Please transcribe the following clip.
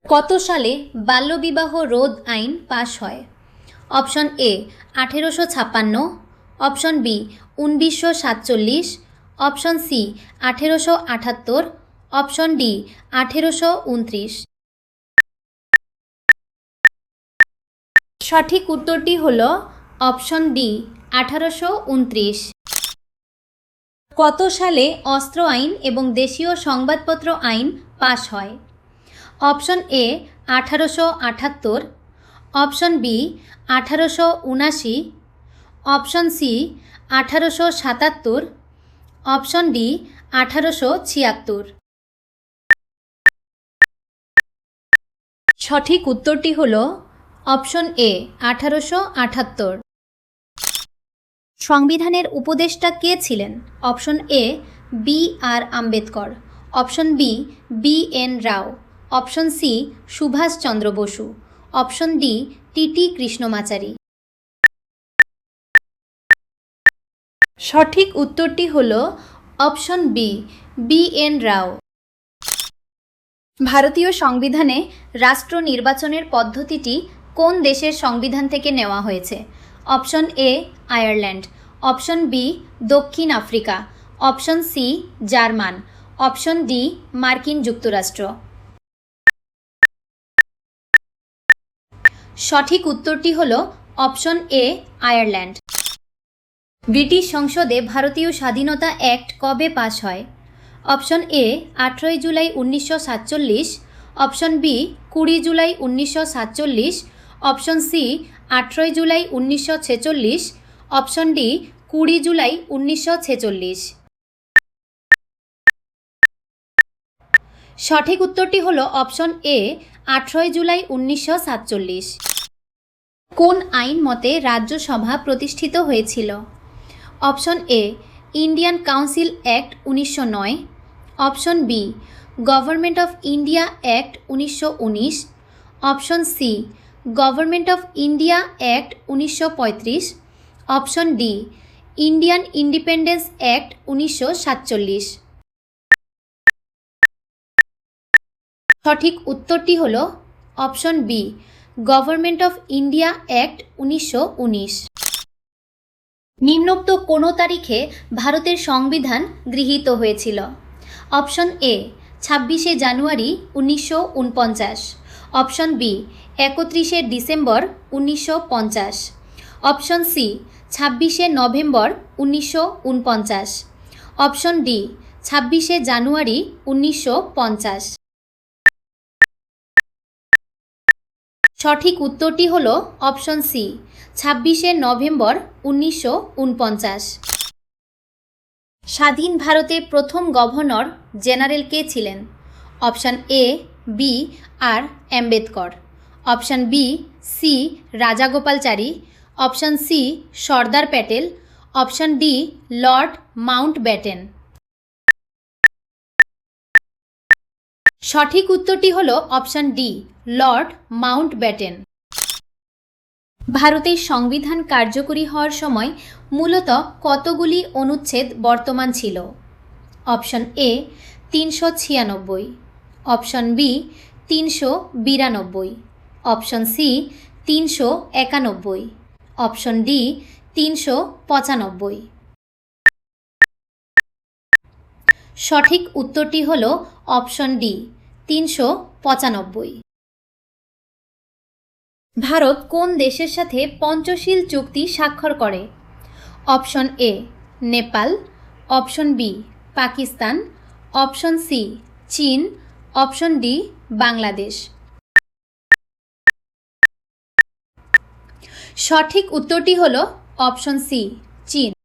কত সালে বাল্যবিবাহ রোধ আইন পাশ হয়? Option A 1856, option B 1947, option C 1878, option D 1829। সঠিক উত্তরটি হল অপশন ডি 1829। কত সালে অস্ত্র আইন এবং দেশীয় সংবাদপত্র আইন পাশ হয়? Option A 1878, option B 1879, option C 1877, option D 1876। সঠিক উত্তরটি হল অপশন এ 1878। সংবিধানের উপদেষ্টা কে ছিলেন? Option A B R Ambedkar, option B B N Rao, option C Subhash Chandra Basu, option D TT Krishnamachari. সঠিক উত্তরটি হল অপশন বি বি এন রাও। ভারতীয় সংবিধানে রাষ্ট্র নির্বাচনের পদ্ধতিটি কোন দেশের সংবিধান থেকে নেওয়া হয়েছে? Option A Ireland, option B দক্ষিণ Africa, option C German, option D মার্কিন যুক্তরাষ্ট্র। সঠিক উত্তরটি হল অপশন এ আয়ারল্যান্ড। ব্রিটিশ সংসদে ভারতীয় স্বাধীনতা অ্যাক্ট কবে পাশ হয়? Option A 18 July 1947, option B 20 July 1947, option C 18 July 1946, option D 20 July 1946। সঠিক উত্তরটি হল অপশন এ 18 জুলাই 1947। কোন আইন মতে রাজ্যসভা প্রতিষ্ঠিত হয়েছিল? Option A Indian council act 1909, option B government of India act 1919, option C government of India act 1935, option D Indian independence act 1947। সঠিক উত্তরটি হল option B government of India act 1919। নিম্নোক্ত কোন তারিখে ভারতের সংবিধান গৃহীত হয়েছিল? অপশন এ 26শে জানুয়ারি 1949, অপশন বি 31শে ডিসেম্বর 1950, অপশন সি 26শে নভেম্বর 1949, অপশন ডি 26শে জানুয়ারি 1950। সঠিক উত্তরটি হল অপশন সি 26শে নভেম্বর 1949। স্বাধীন ভারতের প্রথম গভর্নর জেনারেল কে ছিলেন? Option A B R Ambedkar, option B C Rajagopalachari, option C Sardar Patel, option D lord Mountbatten. সঠিক উত্তরটি হল অপশন ডি লর্ড মাউন্টব্যাটেন। ভারতের সংবিধান কার্যকরী হওয়ার সময় মূলত কতগুলি অনুচ্ছেদ বর্তমান ছিল? Option A 396, option B 392, option C 391, option D 395। সঠিক উত্তরটি হল অপশন ডি 395। ভারত কোন দেশের সাথে পঞ্চশীল চুক্তি স্বাক্ষর করে? Option A Nepal, option B Pakistan, option C চীন, অপশন ডি বাংলাদেশ। সঠিক উত্তরটি হল অপশন সি চীন।